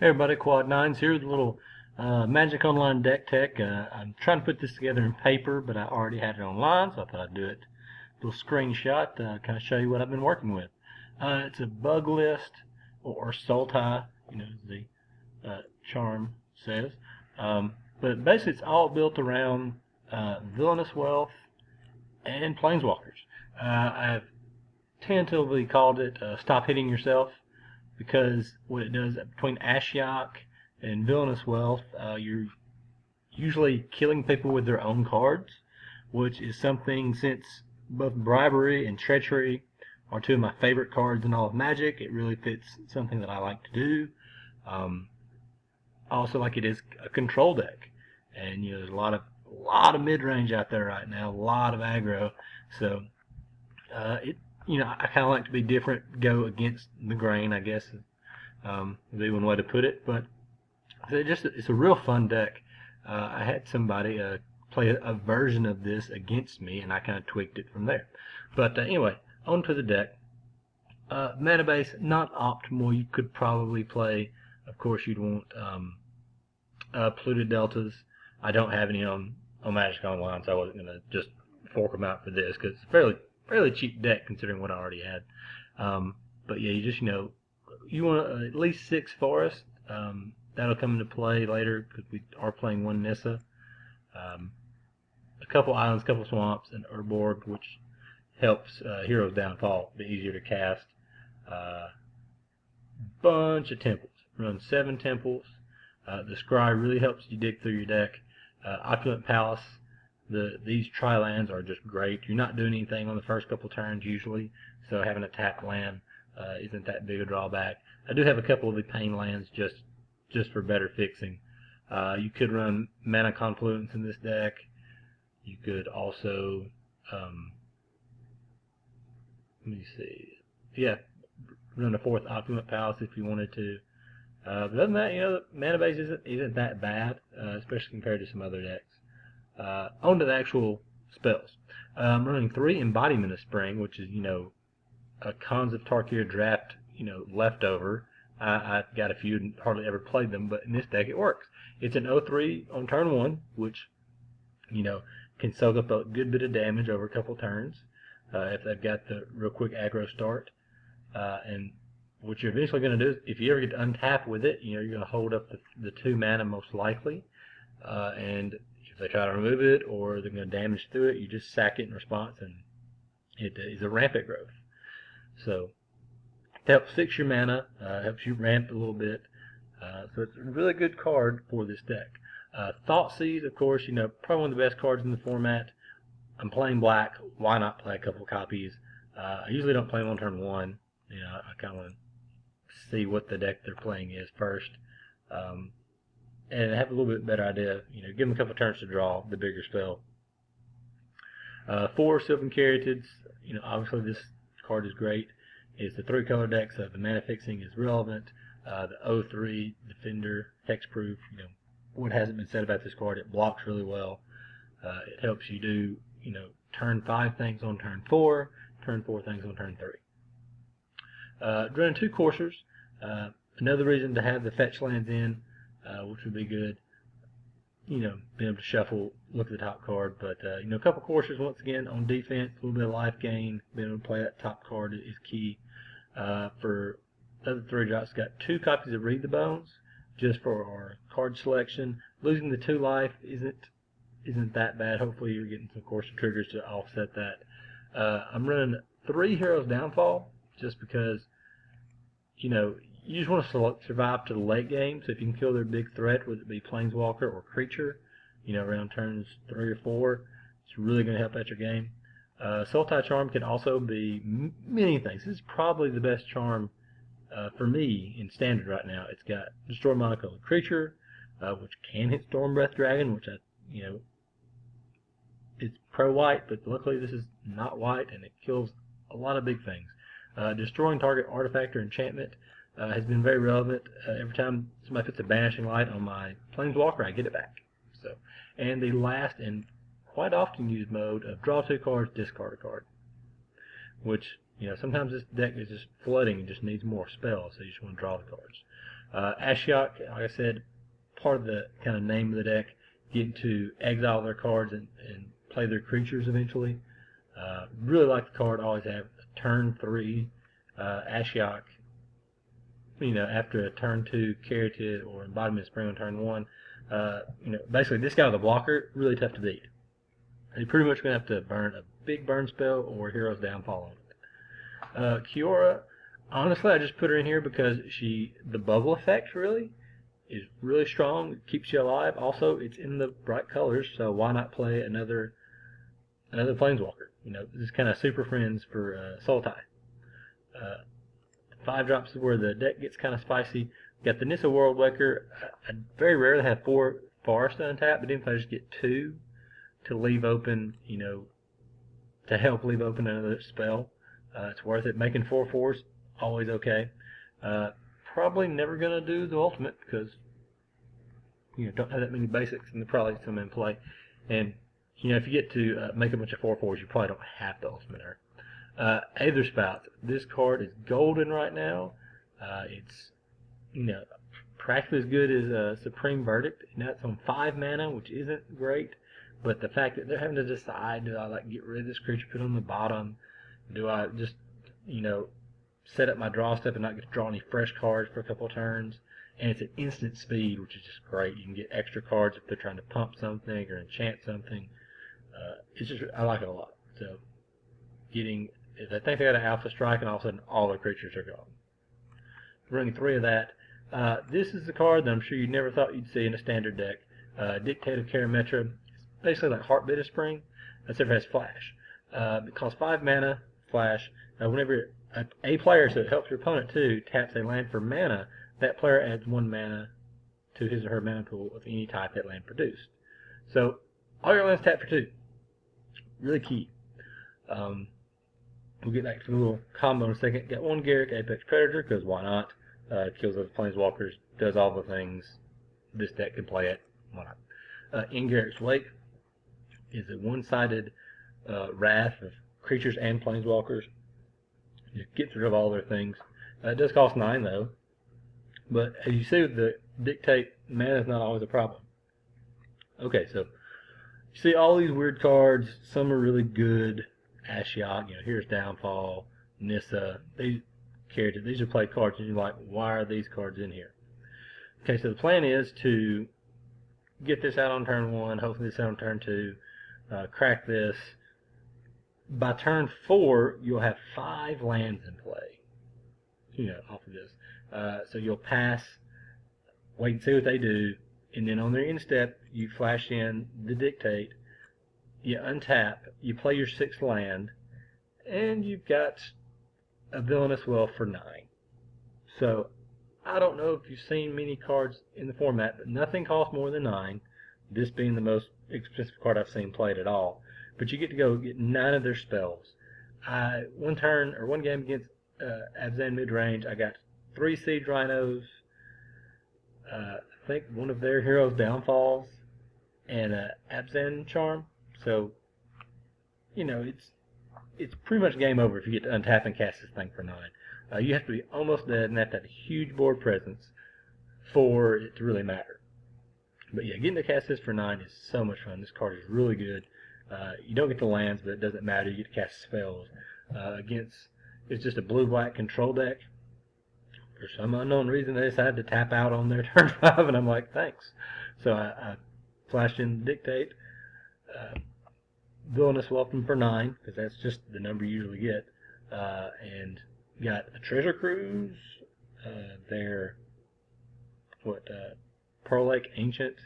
Hey everybody, Quad Nines here with a little Magic Online deck tech. I'm trying to put this together in paper, but I already had it online, so I thought I'd do it. A little screenshot, kind of show you what I've been working with. It's a bug list or soul tie, as the charm says. But basically, it's all built around Villainous Wealth and Planeswalkers. I've tentatively called it Stop Hitting Yourself, because what it does between Ashiok and Villainous Wealth, you're usually killing people with their own cards, which is something, since both bribery and treachery are two of my favorite cards in all of Magic, it really fits something that I like to do. Also, like, it is a control deck, and there's a lot of mid-range out there right now, a lot of aggro, so I kind of like to be different, go against the grain, I guess, would be one way to put it. But it's a real fun deck. I had somebody play a version of this against me, and I kind of tweaked it from there. But anyway, on to the deck. Mana base, not optimal. You could probably play, of course, you'd want polluted deltas. I don't have any on Magic Online, so I wasn't going to just fork them out for this, because it's a fairly cheap deck considering what I already had. But yeah, you want at least 6 forests. That'll come into play later because we are playing one Nissa. A couple islands, a couple swamps, and Urborg, which helps Hero's Downfall be easier to cast. Bunch of temples. Run 7 temples. The Scry really helps you dig through your deck. Opulent Palace. These tri-lands are just great. You're not doing anything on the first couple turns usually, so having a tapped land isn't that big a drawback. I do have a couple of the pain lands just for better fixing. You could run Mana Confluence in this deck. You could also, let me see, yeah, run a 4th Opulent Palace if you wanted to. But other than that, the mana base isn't that bad, especially compared to some other decks. On to the actual spells. I'm running 3 Embodiment of Spring, which is, a Cons of Tarkir draft, leftover. I've got a few and hardly ever played them, but in this deck it works. It's an 0-3 on turn 1, which, can soak up a good bit of damage over a couple turns if they've got the real quick aggro start. And what you're eventually going to do is, if you ever get to untap with it, you're going to hold up the 2 mana most likely. And if they try to remove it or they're going to damage through it, you just sack it in response, and it is a rampant growth. So it helps fix your mana, helps you ramp a little bit. So it's a really good card for this deck. Thoughtseize, of course, probably one of the best cards in the format. I'm playing black. Why not play a couple copies? I usually don't play them on turn 1. I kind of want to see what the deck they're playing is first. And have a little bit better idea. Give them a couple turns to draw the bigger spell. 4 Sylvan Caryatids. Obviously this card is great. It's the 3 color deck, so the mana fixing is relevant. The 0-3 Defender, hexproof. What hasn't been said about this card? It blocks really well. It helps you do, turn 5 things on turn 4, turn 4 things on turn 3. Running 2 coursers. Another reason to have the fetch lands in, which would be good. Being able to shuffle, look at the top card, but a couple coursers once again on defense, a little bit of life gain, being able to play that top card is key. For the other 3 drops, got 2 copies of Read the Bones, just for our card selection. Losing the 2 life isn't that bad. Hopefully you're getting some courser triggers to offset that. I'm running 3 Heroes Downfall, just because you just want to survive to the late game, so if you can kill their big threat, whether it be Planeswalker or creature, around turns 3 or 4, it's really going to help out your game. Soul Tie Charm can also be many things. This is probably the best charm for me in Standard right now. It's got Destroy Monocolored Creature, which can hit Storm Breath Dragon, which it's pro-white, but luckily this is not white, and it kills a lot of big things. Destroying target artifact or enchantment has been very relevant. Every time somebody puts a Banishing Light on my Planeswalker, I get it back. And the last and quite often used mode of draw 2 cards, discard a card, which sometimes this deck is just flooding and just needs more spells, so you just want to draw the cards. Ashiok, like I said, part of the kind of name of the deck, get to exile their cards and play their creatures eventually. Really like the card. Always have turn 3 Ashiok. After a turn 2 Carroted or Embodiment Spring on turn 1. Basically this guy with a blocker, really tough to beat. You're pretty much going to have to burn a big burn spell or Hero's Downfall on it. Kiora, honestly, I just put her in here because the bubble effect really is really strong. It keeps you alive. Also, it's in the bright colors, so why not play another Planeswalker? This is kind of super friends for Sultai. 5 drops is where the deck gets kind of spicy. Got the Nissa Worldwaker. I very rarely have 4 Forest untap, but even if I just get 2 to leave open, to help leave open another spell, it's worth it. Making 4/4s, always okay. Probably never going to do the ultimate because don't have that many basics and there's probably some in play. And if you get to make a bunch of 4/4s, you probably don't have the ultimate there. Aether Spout. This card is golden right now. It's practically as good as Supreme Verdict. It's on 5 mana, which isn't great. But the fact that they're having to decide, do I get rid of this creature, put it on the bottom? Do I just set up my draw step and not get to draw any fresh cards for a couple of turns? And it's at instant speed, which is just great. You can get extra cards if they're trying to pump something or enchant something. I like it a lot. So if I think they got an Alpha Strike, and all of a sudden all the creatures are gone. Running 3 of that. This is the card that I'm sure you never thought you'd see in a standard deck. Dictate of Karametra. It's basically like Heartbeat of Spring, except it has Flash. It costs 5 mana, Flash. Whenever a player, so it helps your opponent too, taps a land for mana, that player adds 1 mana to his or her mana pool of any type that land produced. So all your lands tap for 2. Really key. We'll get back to the little combo in a second. Got 1 Garruk Apex Predator, because why not? Kills those Planeswalkers, does all the things this deck can play at. Why not? In Garruk's Wake is a one-sided wrath of creatures and Planeswalkers. It gets rid of all their things. It does cost 9 though. But as you see with the Dictate, mana is not always a problem. Okay, so you see all these weird cards. Some are really good. Ashiok, here's Downfall, Nissa, these are play cards, and you're like, why are these cards in here? Okay, so the plan is to get this out on turn 1, hopefully this out on turn 2, crack this. By turn 4, you'll have 5 lands in play, off of this. So you'll pass, wait and see what they do, and then on their end step, you flash in the Dictate, you untap, you play your 6th land, and you've got a Villainous Well for 9. So, I don't know if you've seen many cards in the format, but nothing costs more than 9, this being the most expensive card I've seen played at all. But you get to go get 9 of their spells. One game against Abzan midrange, I got 3 Siege Rhinos, I think one of their Hero's Downfalls, and Abzan Charm. So, it's pretty much game over if you get to untap and cast this thing for 9. You have to be almost dead and have to have a huge board presence for it to really matter. But yeah, getting to cast this for 9 is so much fun. This card is really good. You don't get the lands, but it doesn't matter. You get to cast spells. It's just a blue-black control deck. For some unknown reason, they decided to tap out on their turn 5, and I'm like, thanks. So I flashed in Dictate. Villainous Welcome for 9, because that's just the number you usually get. And got a Treasure Cruise, their Pearl Lake Ancient,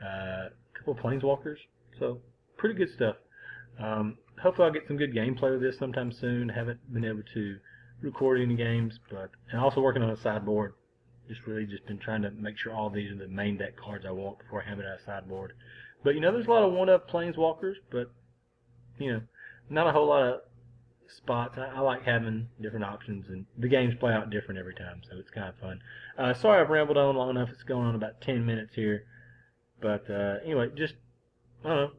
a couple of Planeswalkers, so pretty good stuff. Hopefully I'll get some good gameplay with this sometime soon. Haven't been able to record any games, and also working on a sideboard. Just been trying to make sure all these are the main deck cards I want before I have it out of sideboard. But there's a lot of one-up Planeswalkers, but not a whole lot of spots. I like having different options, and the games play out different every time, so it's kind of fun. Sorry I've rambled on long enough. It's going on about 10 minutes here. But anyway, just, I don't know,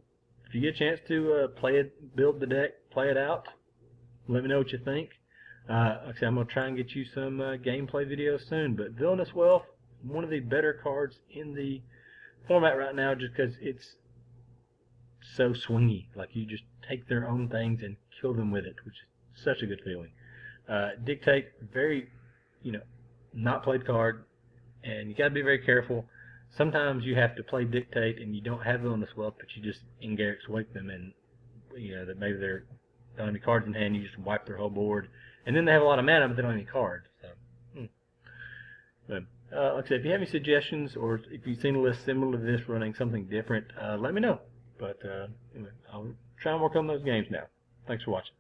if you get a chance to play it, build the deck, play it out, let me know what you think. Like I said, I'm going to try and get you some gameplay videos soon, but Villainous Wealth, one of the better cards in the format right now, just because it's so swingy. Like, you just take their own things and kill them with it, which is such a good feeling. Dictate, very, not played card, and you got to be very careful. Sometimes you have to play Dictate and you don't have Villainous Wealth, but you just in Garrick's wake them, and that maybe they're don't have any cards in hand. You just wipe their whole board, and then they have a lot of mana, but they don't have any cards. So, But, like I said, if you have any suggestions or if you've seen a list similar to this running something different, let me know. But anyway, I'll try and work on those games now. Thanks for watching.